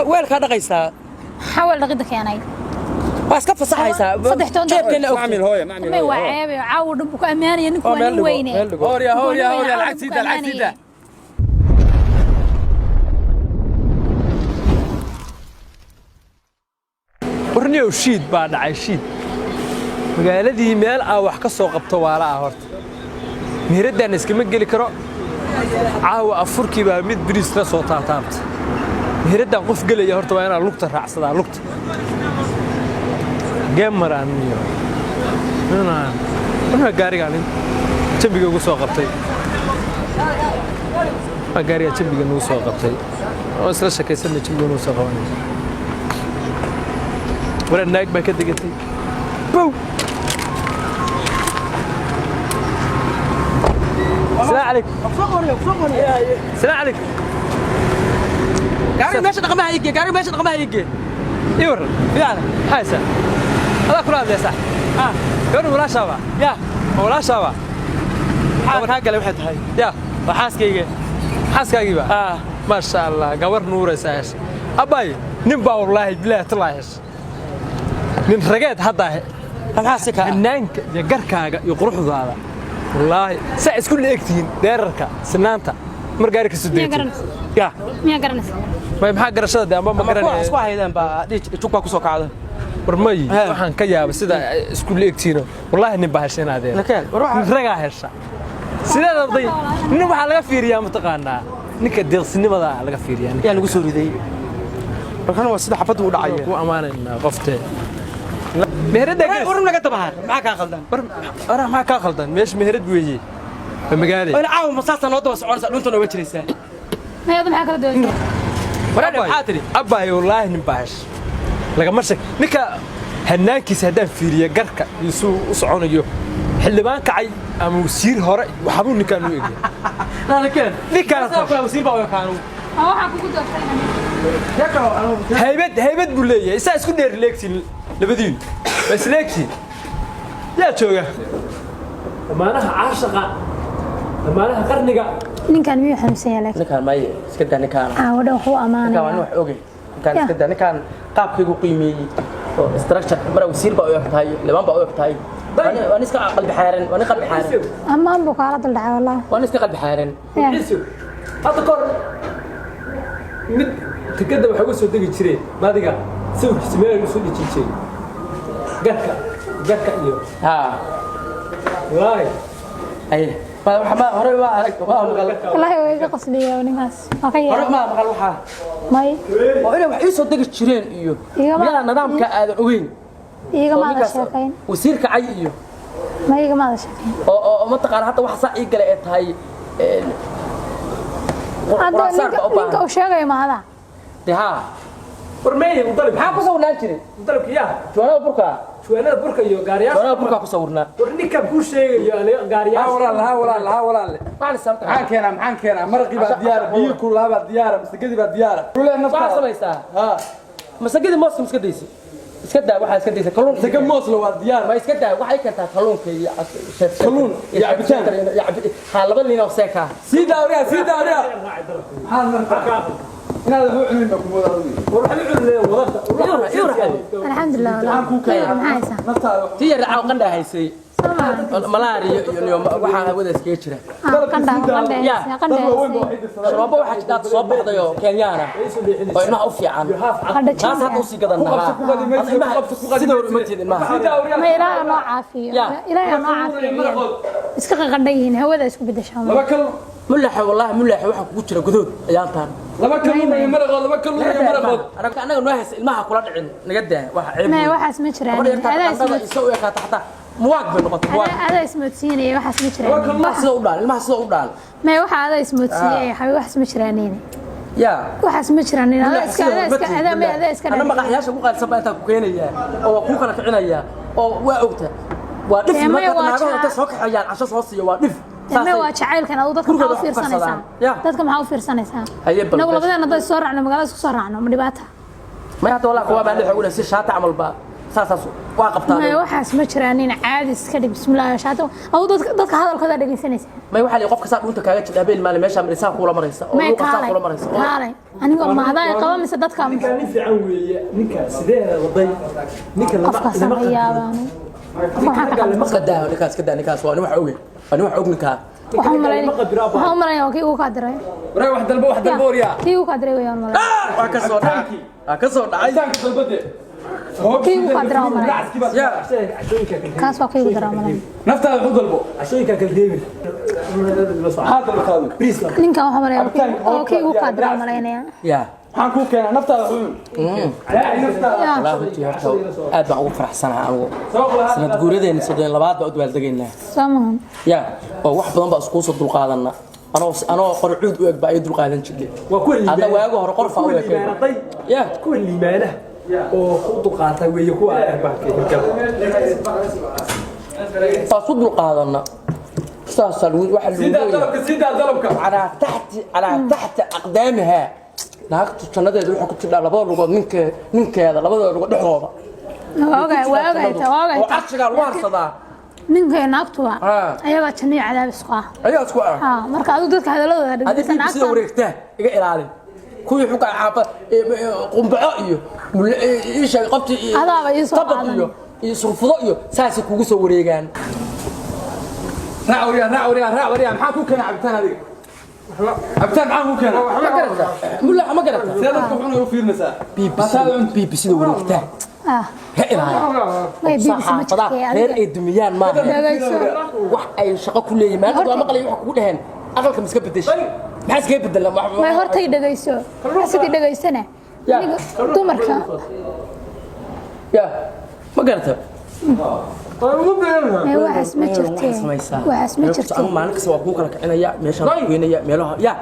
وين كان قيسا حاول لقيتك يعني بس كيف صحيسا كيف كنا معمل هوية معمل ما وعيب عاود بك امانه انك وين هوريا العكس ده ورنيو شيد بعد عايشين magaaladii meel ah wax ka soo qabto waala ah horta meeradan iskama gali karo caawa afurkii baa mid bariis la soo taataabta meeradan qof galaya horta waa inaan lugta raacsadaa lugta gamaraan iyo ana gaarigan jambiga ugu soo qabtay gaariga jambiga ugu soo qabtay oo isla shaqaysanay jambiga ugu soo qabanay wala naag ba ka digatay bow السلام عليكم السلام عليكم قاري ماشي رقمها يجي قاري ماشي رقمها يجي يور يعني حيسا هذا كل هذا صح قالوا ولا شابه يا ولا شابه حاول هاقل واحد هاي يا وحاسكيجي حاسكاجي بقى ما شاء الله قبر نور اساس اباي نبا والله بالله طلعش من رقاد هذا حاسك النانك يا قركاغا يقرخدادا والله ساعس كل اكتين ديرركا سنانتا مرغاري كسديت يا ميا قرنس ما maxaa garashada ama ma garanay isku haydan ba jugba ku soo kacdo barmay waxaan ka yaabay sida isku leegtiino wallahi nin bahashanaadeen lakeen raga hesha sida arday nin waxa laga fiiriyaa mutaqaana ninka deeqsinimada laga fiiriyaa yaa lagu soo riday markan waa sida xabadu u dhacay ku amaanayna qofte meherada warum laga tabaha maxaa ka qaldan ma ka qaldan meesh meherad weeyii magaalada wala caaw masaasa noo daba soconaysa dhuntana way jiraysaa ما يضم حاجه دوي waraad maxaa tiri abay wallahi nin baash laga marshak ninka hanaankiisa hadaan fiiriyo garka isu u soconayo xildhibaan kacay ama wasiir hore waxba ninkan u eegay lakeen ninkan wasiir baa way kaanu waxa ku doortay haybad buu leeyahay isaa isku dheer leegtiin labadiin bas leegtiin yaa jooga amaanaha caashaqa amaanaha qarniga ninkan miyuu xanuunsan yahay ninkan may iska daa ninkan wada wuxuu amaanay ninkan wax ogey ninkan iska daa ninkan qaabkaygu qiimeeyay oo structure mara wasiir baa u egtahay liban baa u egtahay waan iska qalbi xaaran waan qalbi xaaran ama aan buu kala daldacay wallahi waan iska qalbi xaaran hadda kor mid tikada waxa ugu soo degi jireen maadiga sawirkiisa meel ugu soo dhijin jiray garka iyo ha wallahi ay ما هري ما والله هو يجي قصدي وناس ما كيا هري ما مقال وحا ماي وإنه وحي soo degi jireen iyo yaa nidaamka aad ogeyn iyaga ma la shaqeyn wasiirka cay iyo ma iyaga ma la shaqeyn oo ma taqaan hada wax sax ii galay ee tahay ninka uu sheegay ma hada deha warmeey u dalab maxaa ku soo naan jiray dalabkiya joonada burka iyo gaariyaasha joonada burka ku sawirnaa warninka ku sheegayo aniga gaariyaasha walaal maxaan keenaa maraqi baa diyaar biyo kulaa baa diyaar masagadi baa diyaar kuleen nafta samaysaa ha masagadi moos iska deysi iska daa waxa iska deysa kalluun saga moos la waa diyaar ma iska daa waxay ka kalluunka iyo kalluun iyo cabitaan ha laba nin oo seeka si daawriya inaad wuxuu cunay ma kumada الحمد لله معايسة تيجي رعاو قندا هيسي ملاريا iyo waxa hawada iskaga jira قندا shabaabo waxa jidad soo baxday oo Kenyana oo inaha u fiican taas hadda u sii gadanaa sidoo ma jeedin ma ما إلى نوع عافية إلى نوع عافية إسكا قندين هودا إسكو بدشان laba kal ملح والله ملح waxa ku jira gudood ayaan taan laba kal iyo maraqood anaga noo hays ilmaha kula dhicin naga daa waxa ceeb ما واحد اسمه جراني هذا اسمه isoo ka taxta muwaaq bay noqotay muwaaq هذا اسمه تسيني واحد اسمه جراني ilmaha sida u dhaal ما واحد هذا اسمه تسيني حبيبي واحد اسمه جراني يا واحد اسمه جراني هذا اسكا أنا ما قاعد بقى سبعة كوكينية أو كوكا كعنية أو وقتها ودف ما كنا تسوق حيان عشان صوصي ودف ما هو شعيل كان أو ضدك محاو فير سنة ضدك محاو فير سنة نقول بدنا نضل صورة عنا مقالة صورة عنا من دباتها ما يعطوا لك هو بعد يقول سير شاطع عمل بقى saasaas waa qabtaan ما waxaas ma jiraan in caadi iska dhig bismillaah shaado aw dadka hadalkooda dhageysanaysa may waxa la qofka saa dhunta kaaga jid habeen maalin meesha maraysaa kula maraysa oo ما luuqa saa kula maraysa kaalay aniga ma haday qaba mise dadka ninka nin fiican weeye ninka sideeda waday ninka qofka sameeyaan waxaan ka nikaas waa wax oge wax ogninka waxaan maleeyaa okay uu ka diray waray wax dalbo wariya kii uu ka diray wayaan maleeyaa waa ka soo dhacay intaanka dalbade kii uu ka diray maleeyaa kaas waa kii uu diray maleeyaa naftaada wuxuu dalbo cashooyinka kala deebi hada la qaado ninka waxa maleeyaa kii uu ka diray maleeyaa ya waxaan ku keenaa naftaada wuxuu والله runtii horta aad baan ugu faraxsanahay anigu sanad guuradeena sideen labaad baa u dabaaldegaynaa samahan ya oo wax badan baa isku soo dulqaadanna anoo qorcuud u eg baa ay dulqaadan jirtay waa ku liibaanay hadda waagu hore qorfa u eg ya ku liibaana oo ku dulqaatay weeye kuwa arbaxkay taas u dulqaadanna saasal waxa lagu sida dalabka على تحت أقدامها naagtu jannadeedu wuxuu ku jiraa labada lugood ninkeeda labada lugood dhexdooda oo arshiga lagu harsadaa ninka naagtuba ayaga janniyo cadaab isku ah ayaa isku ah marka adigu dadka hadaladooda dhageysan naagta sida wareegtaa iga ilaali kuwii xuka caaba qumbaco iyo isha qabti adaaba isoo tabaq iyo surfudo iyo saasi kugu soo wareegaan raac wariya maxaa ku keenaa cabitaan adiga عبتان معاهم كان ما قرأتها ولا ما قرأتها سيادة كحنا يوفير نساء بي سيدو وريكتاه ما يبي بسمتك غير الدميان ما wax ay shaqo ku leeymaan waa maqlay wax ku dhahan aqalka miska bedesho maxaa iska bedela ma hortay dhageyso sidii dhageysana dumarka ya ma garata ما واحد ما شفتي واحد ما شفتي أنا ما نكسب أبوك لك أنا يا ماشان وين يا ميلها يا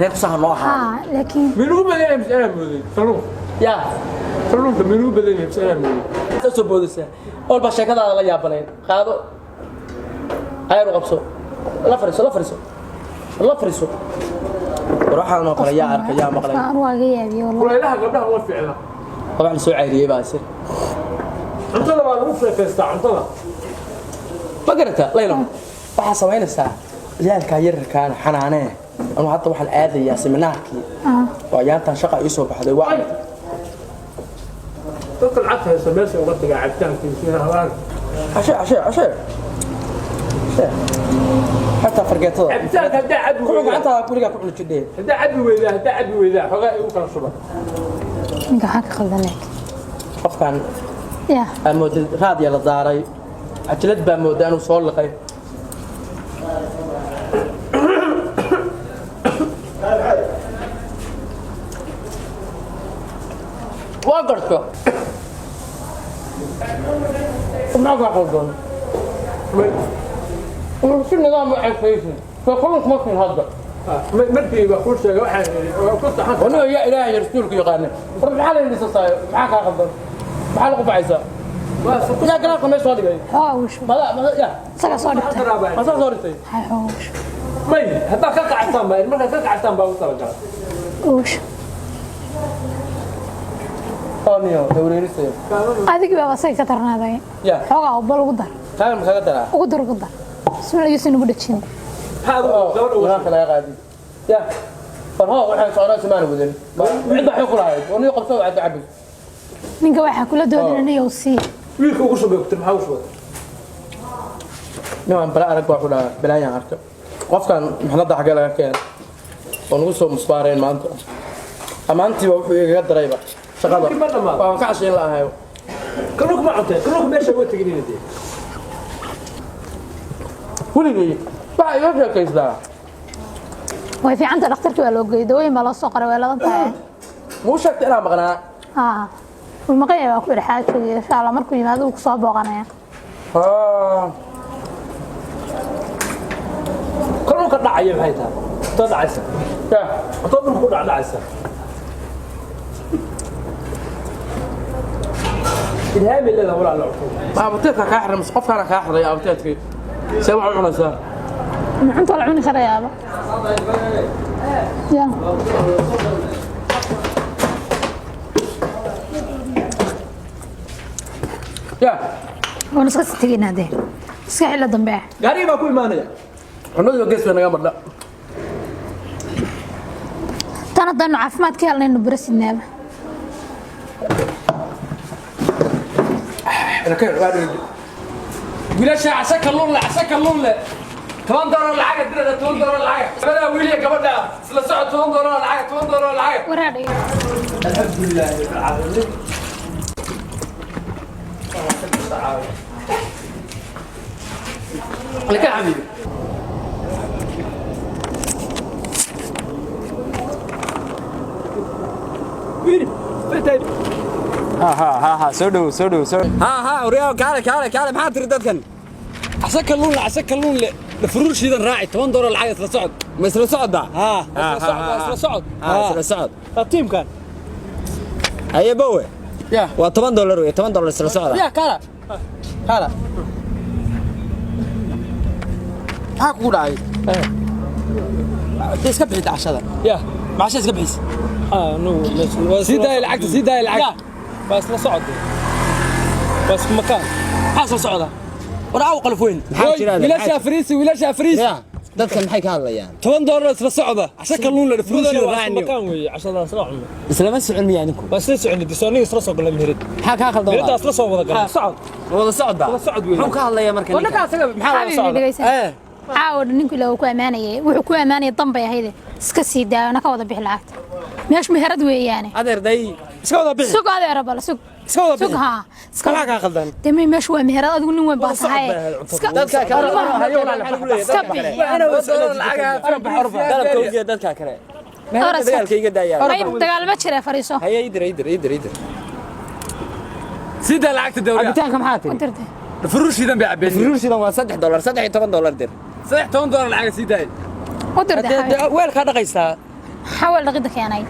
هيك صح الله لكن منو بدنا مش أنا مودي صلوا يا صلوا منو بدنا مش أنا مودي تسبوا ذا أول بس كذا الله يا بنين هذا أيرو قبصو لا فرسو روح أنا قال يا عرك يا مقلي أنا واقعي أبي والله ولا لا قبلها هو فعلا طبعا سوي عيري باسر أنت لما نروح في الساعة أنت ما قرأتها ليلى waxaa sameynaysaa ciyaalka yararkaan xanaanee anu hadda waxaan aadayaa seminaarkii waa yaantan shaqa ii soo baxday waa dadka lacagta haysa meesha uga tagaa cabitaankiisa hawaan عشاء حتى فرقتها cabitaanka haddaa cabi كل weydaa قعدتها كلها كل جدين haddaa cabi weydaa xogaa igu kala shuba ninka xaq qaldaneek qofkan يا الموديل راديو la daaray ajalad baa moodaan uu soo liqay waa garto ما قاعدون وش النظام عفيفي فكلهم ممكن هذا markii baa kuu sheegay waxaan ku taxan وانا يا الهي رسولك يقانا رب حالي اللي صاير معاك غلطان محل قبع عيسى لا كلامكم ايش صادق حوش ما يا سقى صادقته ما صارتي هاي حوش may haddaa ka kacsan baa markaa ka kacsan baa u talagalay وش ثانية دوري سير adiga baa wasay ka tarnaaday يا xogaa bal ugu dar كان مخدرة ugu dar bismillah yuusan ugu dhajin لا لا غادي يا فرها waxaan soo samaan wadan cid wax ku lahayd oo qabto wacd cabbi ninka waxa kula doonayay oo si wiilka ugu shubay ku maxaa u shubay نعم بلا arag wax u dhaha bilaayaan arka qofkan maxnada xagee laga keenay oo nagu soo musbaareen maanta amaantii wuxuu iga darayba shaqada waan ka cashin lahaay kalluunka ma cuntay kalluunka meesha uga teginayna weligay waxa iga sheekaysaa way fiicanta dhakhtarkii waa loo geeyay dawooyin baa loo soo qoray way ladan tahay muu sheegtay inaan maqnaa والمقيم waa ku dhaxaajay insha Allah markuu yimaado uu ku soo booqanaya kalluunka dhacaya maxay tahay ta dhacaysa ya toban ku dhacaysa ilhaami lada wala la cunto ma abteedka ka xirma qofkana ka xiray abteedkii say wax u cunaysaa maxaan la cuni karayaaba ya يا ونسكت تجينا ده اسكح إلا ضمبع غريبة كل ما نجا النودي وقيس بينا قبل لا تنا ضنوا عفمات كيالنا إنه برس النابة أنا كيف ولا شيء عساك اللون لا عساك اللون لا $2 العقد ده $2 العقد بلا ويلي قبل ده سلسعة $2 العقد $2 العقد ورادي الحمد لله رب العالمين لك يا حبيبي ها سودو ها ورياو كاله maxaa tiri dadkan عساك اللون لا عساك اللون لا الفروش إذا راعي $2 العقد سلسعة ma isla socda سلسعة isla socod التيم كان haye bowe يا waa $10 wey $10 isla socda يا كلا كلا maxaa kugu dhacay iska bixid cashada ya macasha iska bixis sidaa lacagta bas la socdo bas makaan xasal socda waraa qalaf weyn maxaa jira wiilasha afriisi ya dadkan maxay ka hadlayaan $10 isla socda casha kalluun la furuushida raacni makaan weeye cashada isla cunno islama socon miyaa ninku bas la socon disooniga isla soo galan meherad maxaa ka khaldan meherada isla soo wada galan socod wada socda socod weeye muxuu ka hadlayaa marka wala ka asaga maxaa la socda عاود نينك لو كو امانيه وحو كو امانيه ضمبay ahayde iska sii daana ka wada bixi lacagta meesh meherad weeyaane adeerday iska wada bixi sug adeer bal sug iska wada bixi ha iska ka khaldan tami meesh waa meherad adigu nin weyn baasahay iska dadka kale hayo la iska bixi ana wasoo lacag ana baxarfa dalabka ujeed dadka kale meherada dagaalkayga daaya ay dagaal ma jira fariiso haye idir sida lacagta dawladda abitaanka maxaa tiri dirte furuushidan bay cabeen furuushidan waa $3 $13 dir $10 lacag siday dirte weelka dhaqaysaa حاول لقيتك يا ناي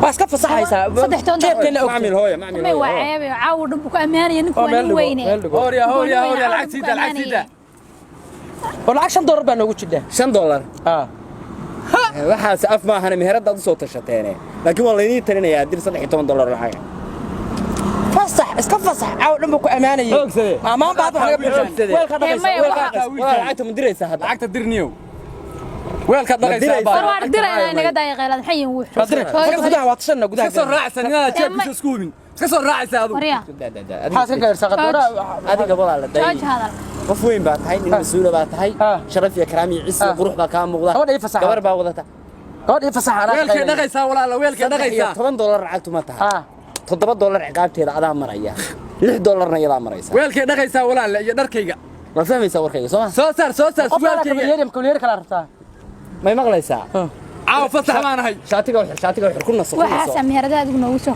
waa iska fasaxaysaa صدح $10 macmil hooyo ما وعيب عاود بك امانيه نinku waa weyne horiya lacag sida wala $5 baa noogu jidha $5 ha waxaas af ma ahan meherada aad soo tashateene laakiin waa laydin talinayaa dir $13 lacag fasax iska fasax caaw dhanba ku amaanayay Hoogsade. maamaan baad wax laga bixin weelka dhaqaysaa waa lacagta mudiraysa hadda lacagta dirniyow weelka dhaqaysaa baa war dirayna inaga daaqeelad xayin wuxuu gudaha waa tashanna gudaha ka soo raacsan inaad jeebkiisa isku hubin ka soo raacaysaa adigu wariya xaaska gaarsa qadara adiga walaal jooj day hadal qof weyn baa tahay nin mas'uul baa tahay sharaf iyo karaam iyo cis iyo qurux baa ka muuqda gabadha ii fasaxa gabar baa wadata gabadha ii fasaxa ana weelka dhaqaysaa walaala weelka dhaqaysaa $10 lacagtu ma tahay ha $7 ciqaabteeda adaa maraya $6 yadaa maraysa weelka dhaqaysaa walaala iyo dharkayga ma fahmaysaa warkayga soo ma soo saar qofka weelkayga kabalyeer kala rabtaa may maqlaysaa caaw fasax baan ahay shaatiga xir ku naso waxa sameerada adigu noogu soo